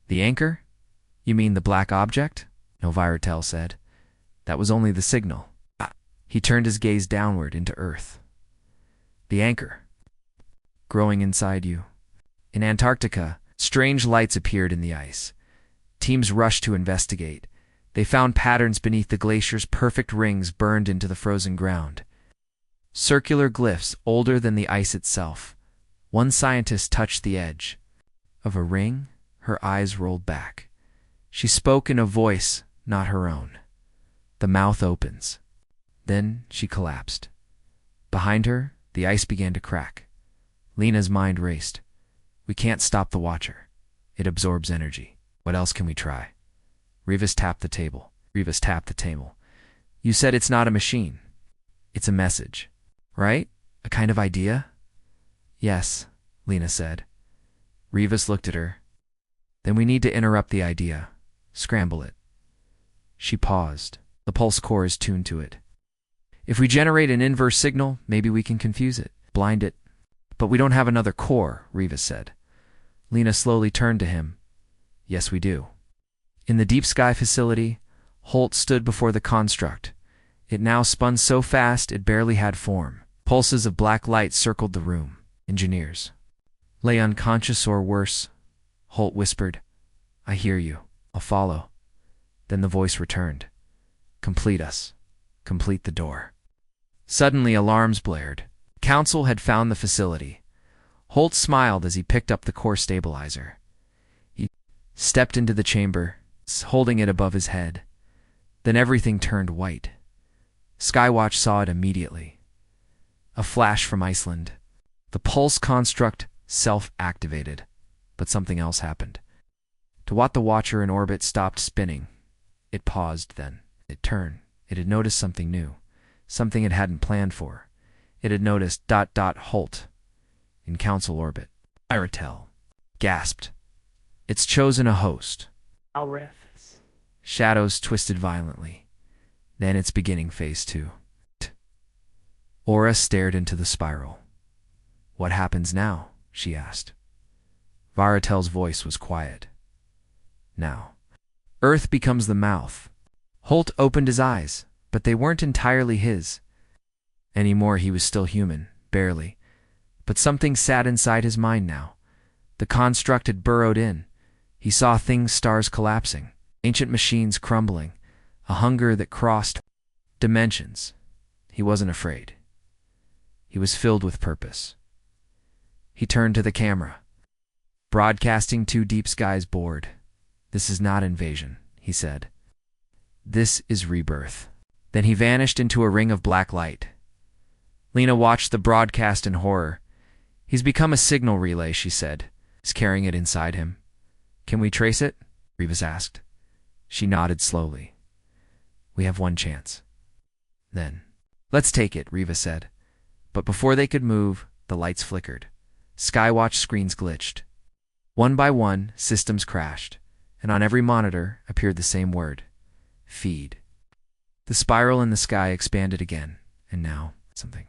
S1: The anchor? You mean the black object? No, Viratel said. That was only the signal. He turned his gaze downward into Earth. The anchor. Growing inside you. In Antarctica, strange lights appeared in the ice. Teams rushed to investigate. They found patterns beneath the glacier's perfect rings burned into the frozen ground. Circular glyphs older than the ice itself. One scientist touched the edge of a ring. Her eyes rolled back. She spoke in a voice not her own. The mouth opens. Then she collapsed. Behind her, the ice began to crack. Lina's mind raced. We can't stop the Watcher. It absorbs energy. What else can we try? Rivas tapped the table. You said it's not a machine. It's a message. Right? A kind of idea? Yes, Lina said. Rivas looked at her. Then we need to interrupt the idea. Scramble it. She paused. The pulse core is tuned to it. If we generate an inverse signal, maybe we can confuse it, blind it. But we don't have another core, Rivas said. Lina slowly turned to him. Yes, we do. In the deep sky facility, Holt stood before the construct. It now spun so fast it barely had form. Pulses of black light circled the room. Engineers lay unconscious or worse. Holt whispered, I hear you. I'll follow. Then the voice returned. Complete us. Complete the door. Suddenly alarms blared. Council had found the facility. Holt smiled as he picked up the core stabilizer. He stepped into the chamber, holding it above his head. Then everything turned white. Skywatch saw it immediately. A flash from Iceland. The pulse construct self-activated, but something else happened. To what the Watcher in orbit stopped spinning. It paused then. It turned. It had noticed something new. Something it hadn't planned for. It had noticed ... Holt in Council orbit. Viratel gasped. It's chosen a host.
S2: Alrefs.
S1: Shadows twisted violently. Then it's beginning phase 2. Aura stared into the spiral. What happens now? She asked. Viratel's voice was quiet. Now, Earth becomes the mouth. Holt opened his eyes, but they weren't entirely his. Anymore, he was still human, barely. But something sat inside his mind now. The construct had burrowed in. He saw things, stars collapsing, ancient machines crumbling, a hunger that crossed dimensions. He wasn't afraid. He was filled with purpose. He turned to the camera. Broadcasting to Deep Sky's board. This is not invasion, he said. This is rebirth. Then he vanished into a ring of black light. Lina watched the broadcast in horror. He's become a signal relay, she said. He's carrying it inside him. Can we trace it? Rivas asked. She nodded slowly. We have one chance. Then, let's take it, Rivas said. But before they could move, the lights flickered. Skywatch screens glitched. One by one, systems crashed, and on every monitor appeared the same word. Feed. The spiral in the sky expanded again, and now something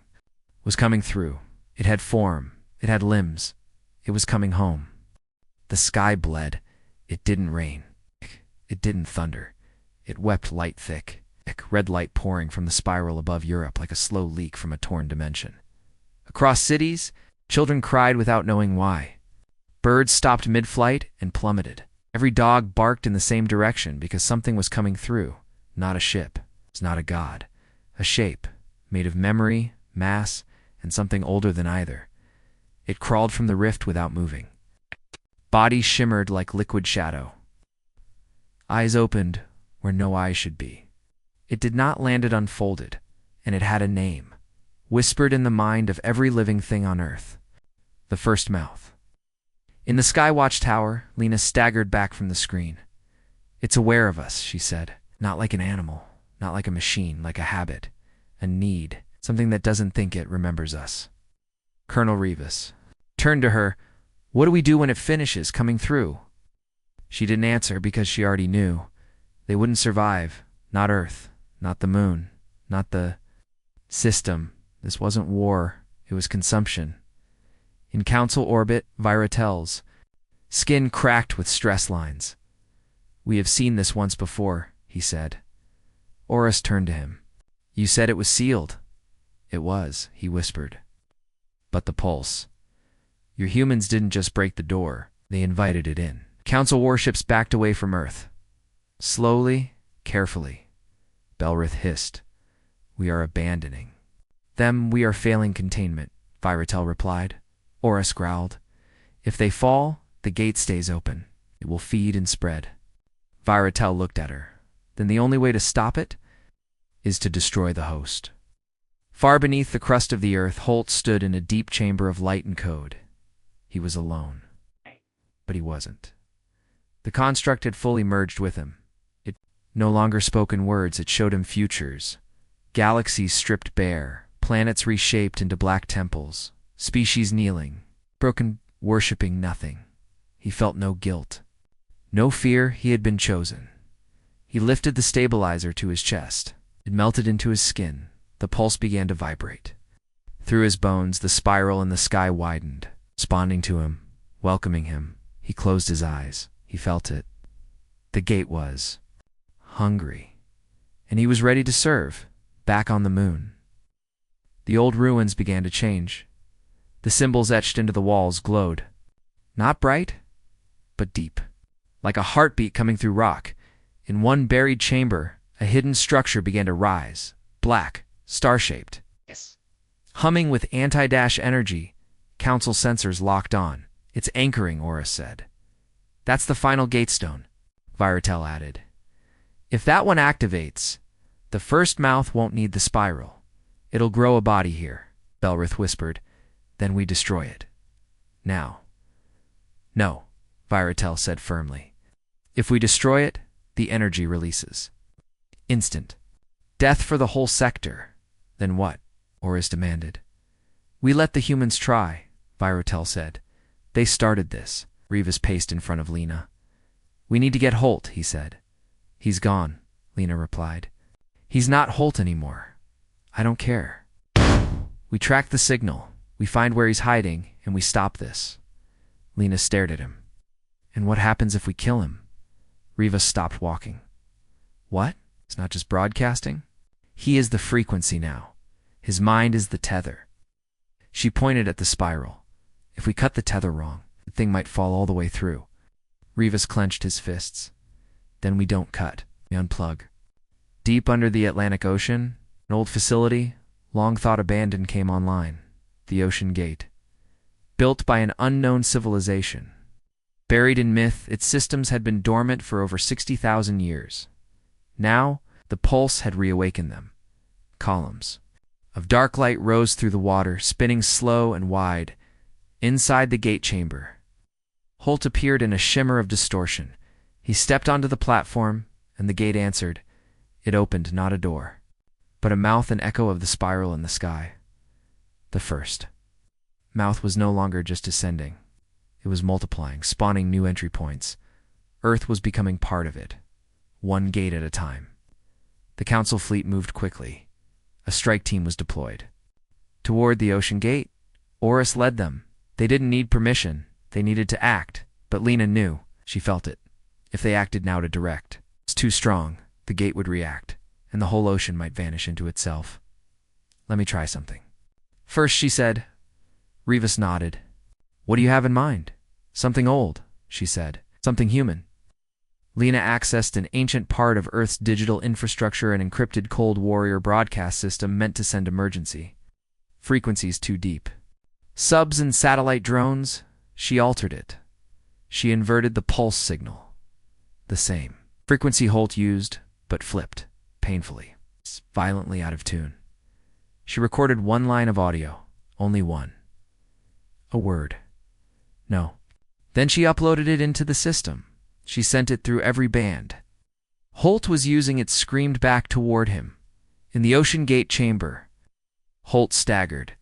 S1: was coming through. It had form. It had limbs. It was coming home. The sky bled. It didn't rain. It didn't thunder. It wept light thick, red light pouring from the spiral above Europe like a slow leak from a torn dimension. Across cities, children cried without knowing why. Birds stopped mid-flight and plummeted. Every dog barked in the same direction because something was coming through. Not a ship. It's not a god. A shape, made of memory, mass, and something older than either. It crawled from the rift without moving. Bodies shimmered like liquid shadow. eyes opened where no eyes should be. It did not land it unfolded, and it had a name, whispered in the mind of every living thing on Earth. The first mouth. In the Skywatch Tower, Lina staggered back from the screen. "It's aware of us," she said. "Not like an animal, not like a machine, like a habit, a need, something that doesn't think it remembers us." Colonel Rivas turned to her. "What do we do when it finishes coming through?" She didn't answer because she already knew. They wouldn't survive. Not Earth, not the moon, not the system. This wasn't war, it was consumption. In Council orbit, Vira tells. Skin cracked with stress lines. "We have seen this once before," he said. Oris turned to him. "You said it was sealed." "It was," he whispered. "But the pulse. Your humans didn't just break the door, they invited it in." Council warships backed away from Earth. Slowly, carefully. Belrith hissed. "We are abandoning them. We are failing containment," Viratel replied. Oris growled. "If they fall, the gate stays open. It will feed and spread." Viratel looked at her. "Then the only way to stop it is to destroy the host." Far beneath the crust of the Earth, Holt stood in a deep chamber of light and code. He was alone. But he wasn't. The construct had fully merged with him. It no longer spoke in words, it showed him futures. Galaxies stripped bare, planets reshaped into black temples, species kneeling, broken, worshipping nothing. He felt no guilt. No fear. He had been chosen. He lifted the stabilizer to his chest. It melted into his skin. The pulse began to vibrate. Through his bones, the spiral in the sky widened, responding to him, welcoming him. He closed his eyes. He felt it. The gate was hungry, and he was ready to serve, back on the moon. The old ruins began to change. The symbols etched into the walls glowed. Not bright, but deep. Like a heartbeat coming through rock. In one buried chamber, a hidden structure began to rise, black, star-shaped.
S2: Yes.
S1: Humming with anti-dash energy, Council sensors locked on. "It's anchoring," Oris said. "That's the final gatestone," Viratel added. "If that one activates, the first mouth won't need the spiral. It'll grow a body here," Belrith whispered. "Then we destroy it. Now." "No," Viratel said firmly. "If we destroy it, the energy releases. Instant. Death for the whole sector." "Then what?" Oris demanded. "We let the humans try," Viratel said. "They started this." Rivas paced in front of Lina. "We need to get Holt," he said. "He's gone," Lina replied. "He's not Holt anymore. I don't care. We track the signal, we find where he's hiding, and we stop this." Lina stared at him. "And what happens if we kill him?" Rivas stopped walking. "What? It's not just broadcasting? He is the frequency now. His mind is the tether." She pointed at the spiral. "If we cut the tether wrong, the thing might fall all the way through." Rivas clenched his fists. "Then we don't cut, we unplug." Deep under the Atlantic Ocean, an old facility, long thought abandoned, came online. The Ocean Gate. Built by an unknown civilization. Buried in myth, its systems had been dormant for over 60,000 years. Now, the pulse had reawakened them. Columns of dark light rose through the water, spinning slow and wide. Inside the gate chamber, Holt appeared in a shimmer of distortion. He stepped onto the platform, and the gate answered. It opened, not a door, but a mouth, an echo of the spiral in the sky. The first mouth was no longer just ascending. It was multiplying, spawning new entry points. Earth was becoming part of it, one gate at a time. The Council fleet moved quickly. A strike team was deployed. Toward the Ocean Gate, Oris led them. They didn't need permission. They needed to act. But Lina knew. She felt it. If they acted now to direct, it's too strong. The gate would react, and the whole ocean might vanish into itself. "Let me try something." "First," she said. Rivas nodded. "What do you have in mind?" "Something old," she said. "Something human." Lina accessed an ancient part of Earth's digital infrastructure, an encrypted Cold Warrior broadcast system meant to send emergency. Frequencies too deep. Subs and satellite drones, she altered it. She inverted the pulse signal. The same. Frequency Holt used, but flipped, painfully, violently out of tune. She recorded one line of audio, only one. A word. No. Then she uploaded it into the system. She sent it through every band. Holt was using it screamed back toward him. In the Ocean Gate chamber. Holt staggered.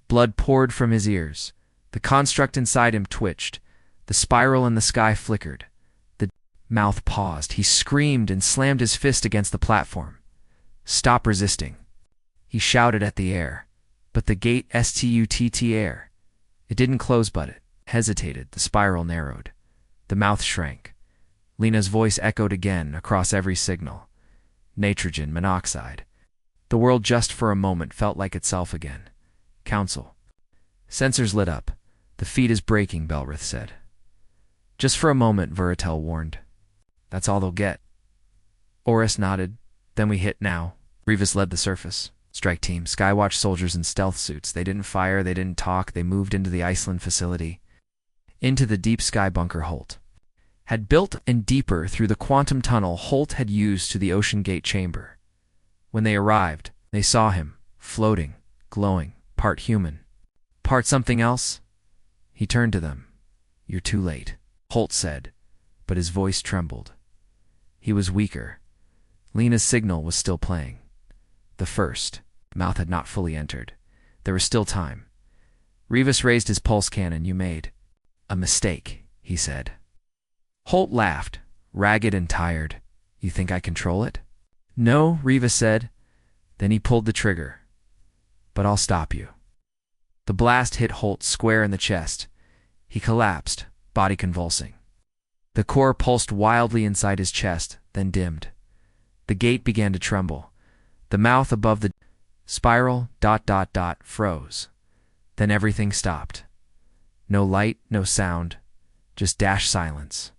S1: Blood poured from his ears. The construct inside him twitched. The spiral in the sky flickered. The mouth paused. He screamed and slammed his fist against the platform. Stop resisting. He shouted at the air. But the gate stutt air. It didn't close, but it hesitated. The spiral narrowed. The mouth shrank. Lina's voice echoed again across every signal. Nitrogen monoxide. The world just for a moment felt like itself again. Council. Sensors lit up. The feed is breaking, Belrith said. Just for a moment, Veratel warned. That's all they'll get. Oris nodded. Then we hit now. Rivas led the surface. Strike team, Skywatch soldiers in stealth suits. They didn't fire, they didn't talk, they moved into the Iceland facility. Into the deep sky bunker Holt had built, and deeper through the quantum tunnel Holt had used to the Ocean Gate chamber. When they arrived, they saw him, floating, glowing, part human, part something else. He turned to them. You're too late, Holt said, but his voice trembled. He was weaker. Lina's signal was still playing. The first mouth had not fully entered. There was still time. Rivas raised his pulse cannon. You made a mistake, he said. Holt laughed, ragged and tired. You think I control it? No, Rivas said. Then he pulled the trigger. But I'll stop you. The blast hit Holt square in the chest. He collapsed, body convulsing. The core pulsed wildly inside his chest, then dimmed. The gate began to tremble. The mouth above the spiral ... froze. Then everything stopped. No light, no sound, just dash silence.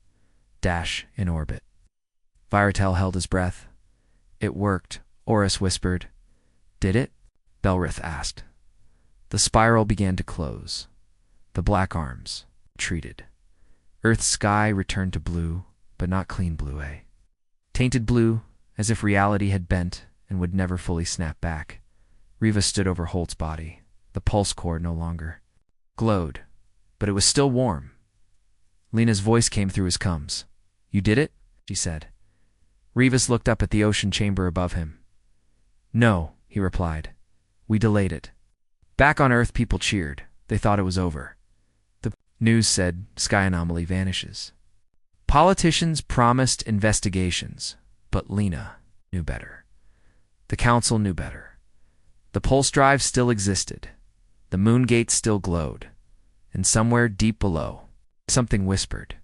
S1: Dash in orbit. Viratel held his breath. It worked, Oris whispered. Did it? Belrith asked. The spiral began to close. The black arms retreated. Earth's sky returned to blue, but not clean blue, eh? Tainted blue, as if reality had bent and would never fully snap back. Rivas stood over Holt's body. The pulse core no longer glowed, but it was still warm. Lina's voice came through his cums. You did it? She said. Rivas looked up at the ocean chamber above him. No, he replied. We delayed it. Back on Earth, people cheered. They thought it was over. The news said sky anomaly vanishes. Politicians promised investigations, but Lina knew better. The council knew better. The pulse drive still existed. The moon gate still glowed. And somewhere deep below, something whispered.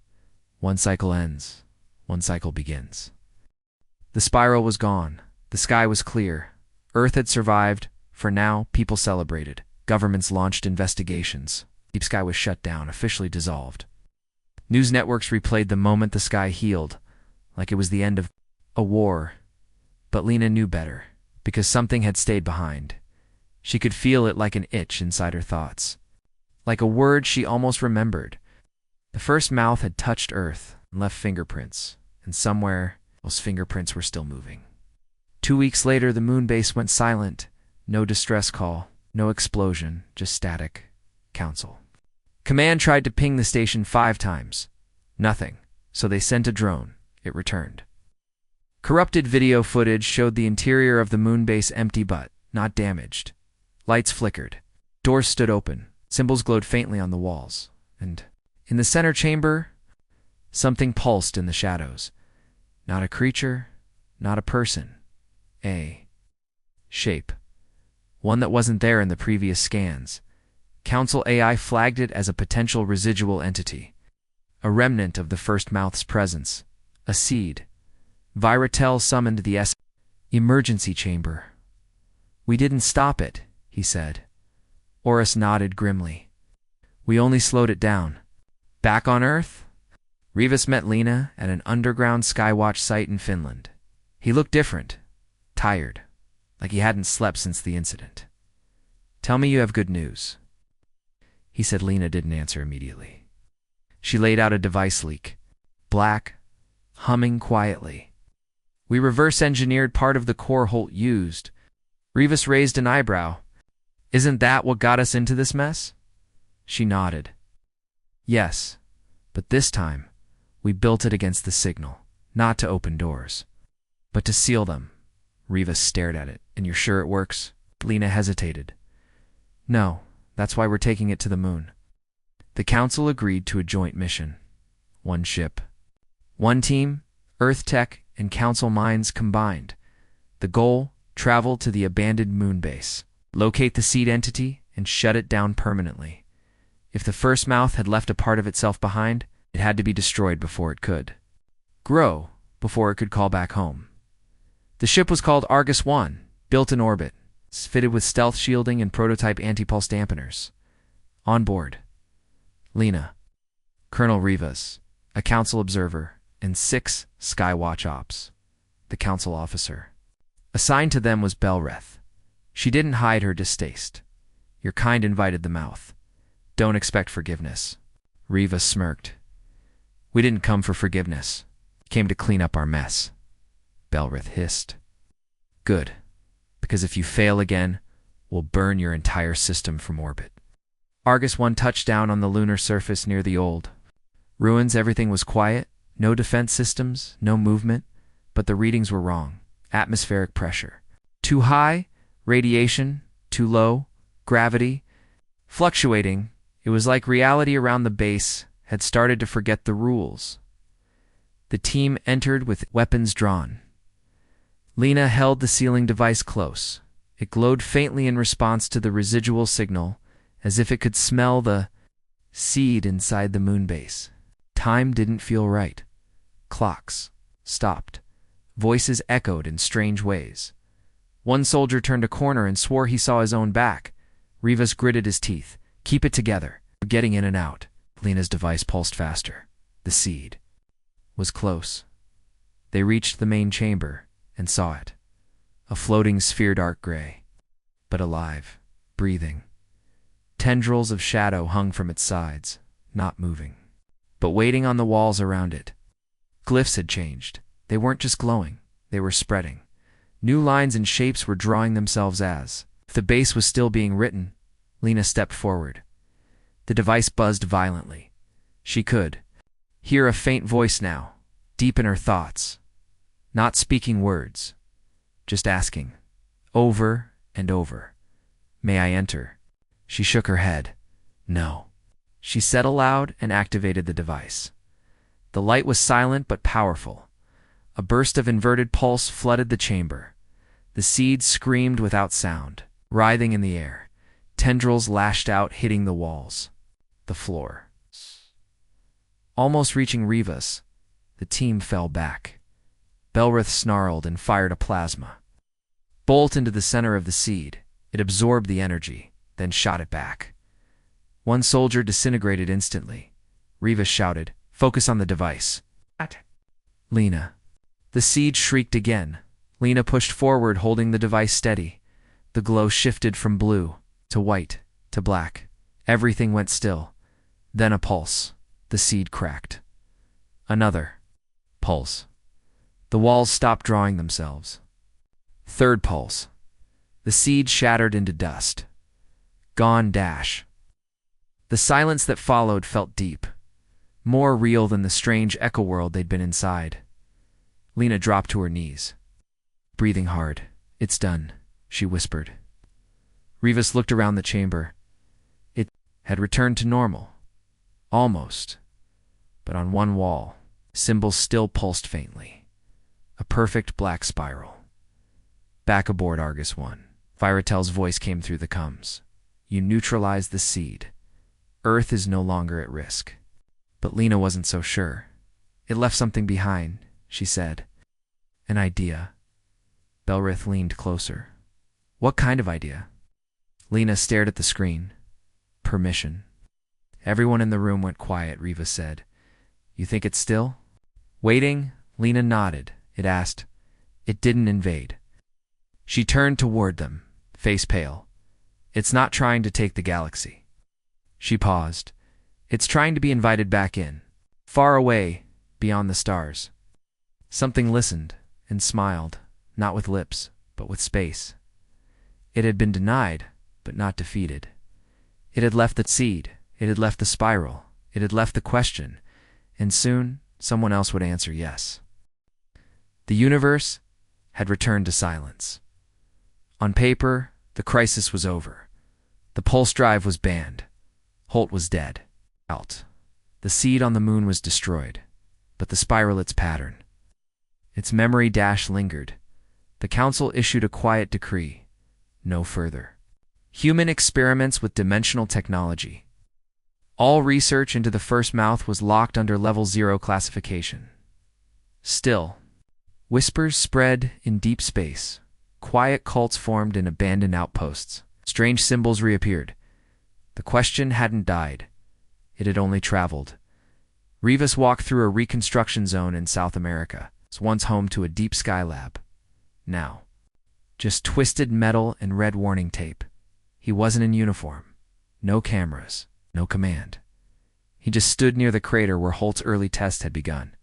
S1: One cycle ends. One cycle begins. The spiral was gone. The sky was clear. Earth had survived. For now, people celebrated. Governments launched investigations. Deep sky was shut down, officially dissolved. News networks replayed the moment the sky healed, like it was the end of a war. But Lina knew better, because something had stayed behind. She could feel it like an itch inside her thoughts. Like a word she almost remembered. The first mouth had touched Earth and left fingerprints, and somewhere those fingerprints were still moving. 2 weeks later, the moon base went silent. No distress call, no explosion, just static. Council. Command tried to ping the station 5 times. Nothing, so they sent a drone. It returned. Corrupted video footage showed the interior of the moon base empty but not damaged. Lights flickered. Doors stood open. Symbols glowed faintly on the walls. And in the center chamber, something pulsed in the shadows. Not a creature, not a person. A shape. One that wasn't there in the previous scans. Council AI flagged it as a potential residual entity. A remnant of the first mouth's presence. A seed. Viratel summoned the emergency chamber. We didn't stop it, he said. Oris nodded grimly. We only slowed it down. Back on Earth? Rivas met Lina at an underground Skywatch site in Finland. He looked different. Tired. Like he hadn't slept since the incident. Tell me you have good news. He said. Lina didn't answer immediately. She laid out a device leak. Black, humming quietly. We reverse-engineered part of the core Holt used. Rivas raised an eyebrow. Isn't that what got us into this mess? She nodded. Yes, but this time, we built it against the signal, not to open doors, but to seal them. Rivas stared at it. And you're sure it works? Lina hesitated. No, that's why we're taking it to the moon. The Council agreed to a joint mission. One ship. One team, Earth Tech and Council minds combined. The goal, travel to the abandoned moon base, locate the seed entity, and shut it down permanently. If the first mouth had left a part of itself behind, it had to be destroyed before it could grow, before it could call back home. The ship was called Argus I, built in orbit, fitted with stealth shielding and prototype anti-pulse dampeners. On board, Lina, Colonel Rivas, a Council observer, and 6 Skywatch ops, the Council officer. Assigned to them was Belreth. She didn't hide her distaste. Your kind invited the mouth. Don't expect forgiveness. Rivas smirked. We didn't come for forgiveness. Came to clean up our mess. Belreth hissed. Good, because if you fail again, we'll burn your entire system from orbit. Argus I touched down on the lunar surface near the old ruins. Everything was quiet. No defense systems, no movement, but the readings were wrong. Atmospheric pressure. Too high, radiation, too low, gravity. Fluctuating, it was like reality around the base had started to forget the rules. The team entered with weapons drawn. Lina held the sealing device close. It glowed faintly in response to the residual signal, as if it could smell the seed inside the moon base. Time didn't feel right. Clocks stopped. Voices echoed in strange ways. One soldier turned a corner and swore he saw his own back. Rivas gritted his teeth. Keep it together. We're getting in and out. Lina's device pulsed faster. The seed was close. They reached the main chamber and saw it. A floating sphere, dark gray, but alive, breathing. Tendrils of shadow hung from its sides, not moving, but waiting on the walls around it. Glyphs had changed. They weren't just glowing, they were spreading. New lines and shapes were drawing themselves as. If the base was still being written, Lina stepped forward. The device buzzed violently. She could hear a faint voice now, deep in her thoughts. Not speaking words, just asking, over and over, "May I enter?" She shook her head. No. She said aloud and activated the device. The light was silent but powerful. A burst of inverted pulse flooded the chamber. The seed screamed without sound, writhing in the air. Tendrils lashed out, hitting the walls, the floor. Almost reaching Rivas, the team fell back. Belreth snarled and fired a plasma bolt into the center of the seed. It absorbed the energy, then shot it back. One soldier disintegrated instantly. Rivas shouted, "Focus on the device." Lina. The seed shrieked again. Lina pushed forward, holding the device steady. The glow shifted from blue to white to black. Everything went still. Then a pulse. The seed cracked. Another pulse. The walls stopped drawing themselves. Third pulse. The seed shattered into dust. Gone dash. The silence that followed felt deep, more real than the strange echo world they'd been inside. Lina dropped to her knees, breathing hard. "It's done," she whispered. Rivas looked around the chamber. It had returned to normal. Almost. But on one wall, symbols still pulsed faintly. A perfect black spiral. "Back aboard, Argus I." Viratel's voice came through the comms. "You neutralized the seed. Earth is no longer at risk." But Lina wasn't so sure. "It left something behind," she said. "An idea." Belreth leaned closer. "What kind of idea?" Lina stared at the screen. "Permission." Everyone in the room went quiet. Rivas said, "You think it's still?" Waiting, Lina nodded. It asked. It didn't invade. She turned toward them, face pale. "It's not trying to take the galaxy." She paused. "It's trying to be invited back in. Far away, beyond the stars." Something listened, and smiled, not with lips, but with space. It had been denied, but not defeated. It had left the seed, it had left the spiral, it had left the question, and soon someone else would answer yes. The universe had returned to silence. On paper, the crisis was over. The pulse drive was banned. Holt was dead. Out. The seed on the moon was destroyed, but the spiral, its pattern, its memory dash lingered. The council issued a quiet decree: no further human experiments with dimensional technology. All research into the first mouth was locked under Level 0 classification. Still, whispers spread in deep space. Quiet cults formed in abandoned outposts. Strange symbols reappeared. The question hadn't died. It had only traveled. Rivas walked through a reconstruction zone in South America. It was once home to a deep sky lab. Now, just twisted metal and red warning tape. He wasn't in uniform. No cameras. No command. He just stood near the crater where Holt's early tests had begun,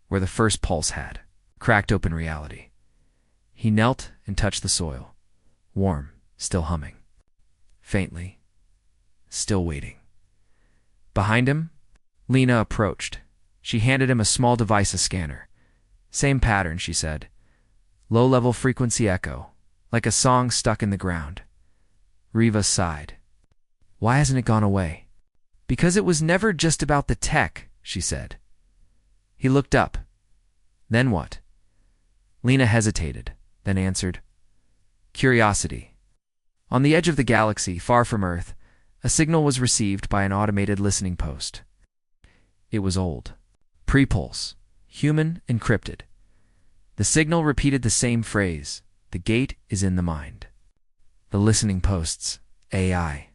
S1: where the first pulse had cracked open reality. He knelt and touched the soil. Warm, still humming. Faintly. Still waiting. Behind him, Lina approached. She handed him a small device, a scanner. Same pattern, she said. Low-level frequency echo, like a song stuck in the ground. Rivas sighed. Why hasn't it gone away? Because it was never just about the tech, she said. He looked up. Then what? Lina hesitated, then answered. Curiosity. On the edge of the galaxy, far from Earth, a signal was received by an automated listening post. It was old. Pre-pulse. Human, encrypted. The signal repeated the same phrase: the gate is in the mind. The listening post's AI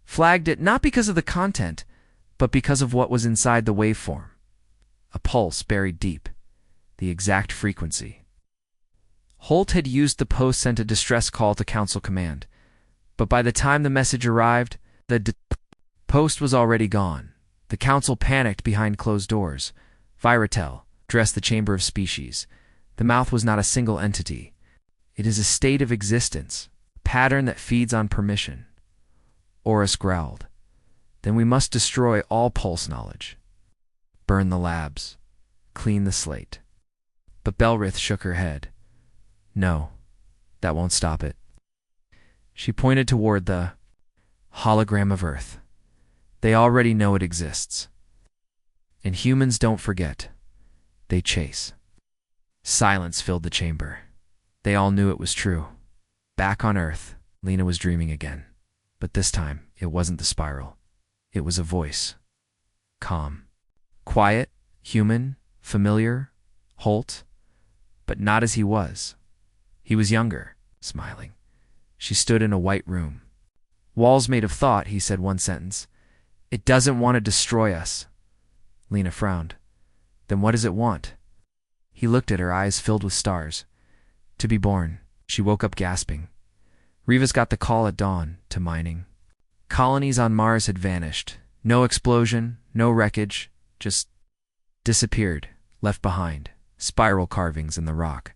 S1: flagged it not because of the content, but because of what was inside the waveform. A pulse buried deep. The exact frequency. Holt had used the post, sent a distress call to Council Command, but by the time the message arrived, the post was already gone. The Council panicked behind closed doors. Viratel dressed the Chamber of Species. The mouth was not a single entity. It is a state of existence, a pattern that feeds on permission. Oris growled. Then we must destroy all pulse knowledge. Burn the labs. Clean the slate. But Belrith shook her head. No, that won't stop it. She pointed toward the hologram of Earth. They already know it exists. And humans don't forget. They chase. Silence filled the chamber. They all knew it was true. Back on Earth, Lina was dreaming again. But this time, it wasn't the spiral. It was a voice. Calm. Quiet, human, familiar, Holt. But not as he was. He was younger, smiling. She stood in a white room. Walls made of thought, he said one sentence. It doesn't want to destroy us. Lina frowned. Then what does it want? He looked at her, eyes filled with stars. To be born. She woke up gasping. Rivas got the call at dawn, to mining. Colonies on Mars had vanished. No explosion, no wreckage, just disappeared, left behind. Spiral carvings in the rock.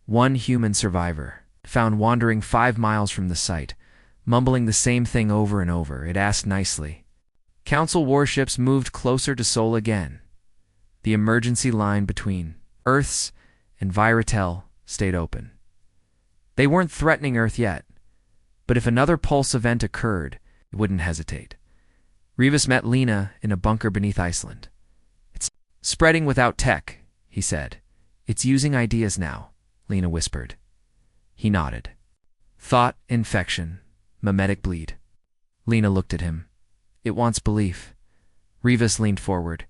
S1: One human survivor, found wandering 5 miles from the site, mumbling the same thing over and over. It asked nicely. Council warships moved closer to Sol again. The emergency line between Earth's and Viratel stayed open. They weren't threatening Earth yet, but if another pulse event occurred, it wouldn't hesitate. Rivas met Lina in a bunker beneath Iceland. It's spreading without tech, he said. It's using ideas now, Lina whispered. He nodded. Thought, infection, mimetic bleed. Lina looked at him. It wants belief. Rivas leaned forward.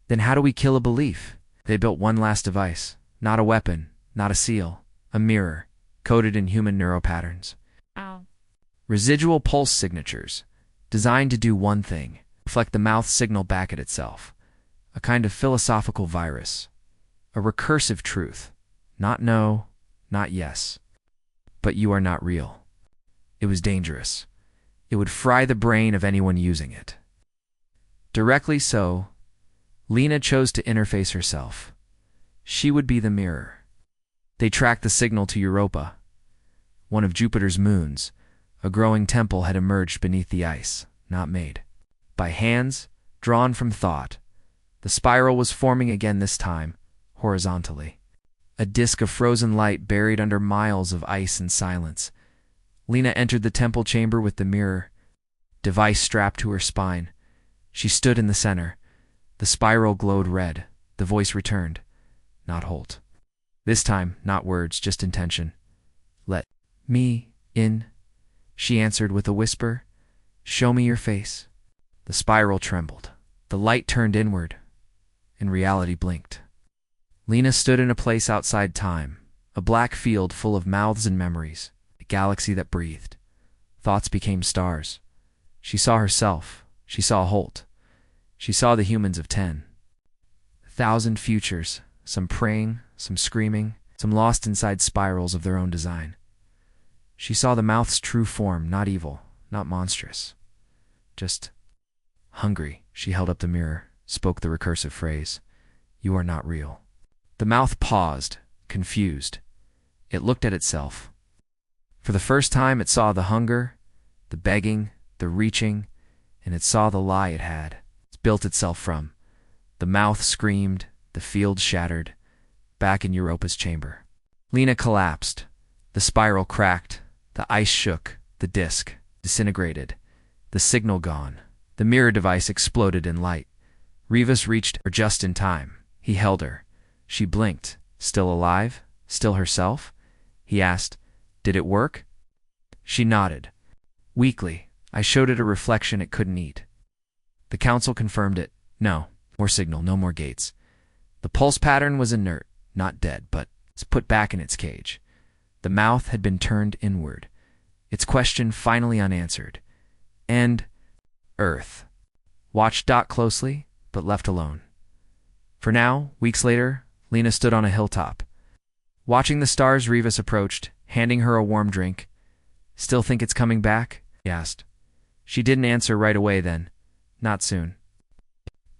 S1: Then how do we kill a belief? They built one last device. Not a weapon, not a seal. A mirror, coded in human neuropatterns.
S2: Ow.
S1: Residual pulse signatures, designed to do one thing, reflect the mouth signal back at itself. A kind of philosophical virus. A recursive truth. Not no, not yes. But you are not real. It was dangerous. It would fry the brain of anyone using it. Directly so, Lina chose to interface herself. She would be the mirror. They tracked the signal to Europa, one of Jupiter's moons. A growing temple had emerged beneath the ice, not made by hands, drawn from thought. The spiral was forming again, this time horizontally. A disk of frozen light buried under miles of ice and silence. Lina entered the temple chamber with the mirror device strapped to her spine. She stood in the center. The spiral glowed red. The voice returned. Not Holt. This time, not words, just intention. "Let me in," she answered with a whisper. "Show me your face." The spiral trembled. The light turned inward, and reality blinked. Lina stood in a place outside time, a black field full of mouths and memories, a galaxy that breathed. Thoughts became stars. She saw herself. She saw Holt. She saw the humans of 10. 1,000 futures, some praying, some screaming, some lost inside spirals of their own design. She saw the mouth's true form, not evil, not monstrous. Just hungry. She held up the mirror, spoke the recursive phrase, "You are not real." The mouth paused, confused. It looked at itself. For the first time it saw the hunger, the begging, the reaching, and it saw the lie it had built itself from. The mouth screamed, the field shattered, back in Europa's chamber. Lina collapsed. The spiral cracked, the ice shook, the disk disintegrated, the signal gone. The mirror device exploded in light. Rivas reached her just in time. He held her. She blinked. Still alive? Still herself? He asked, "Did it work?" She nodded. Weakly, "I showed it a reflection it couldn't eat." The council confirmed it. No more signal, no more gates. The pulse pattern was inert, not dead, but it's put back in its cage. The mouth had been turned inward, its question finally unanswered. And Earth. Watched closely, but left alone. For now, weeks later, Lina stood on a hilltop. Watching the stars, Rivas approached, handing her a warm drink. "Still think it's coming back?" he asked. She didn't answer right away then. Not soon.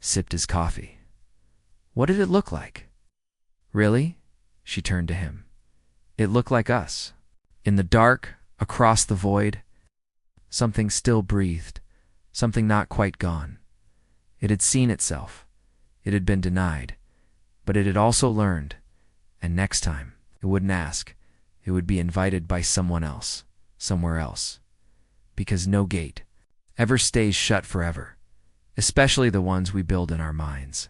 S1: Sipped his coffee. What did it look like? Really? She turned to him. It looked like us. In the dark, across the void, something still breathed, something not quite gone. It had seen itself. It had been denied. But it had also learned. And next time, it wouldn't ask. It would be invited by someone else, somewhere else. Because no gate ever stays shut forever, especially the ones we build in our minds.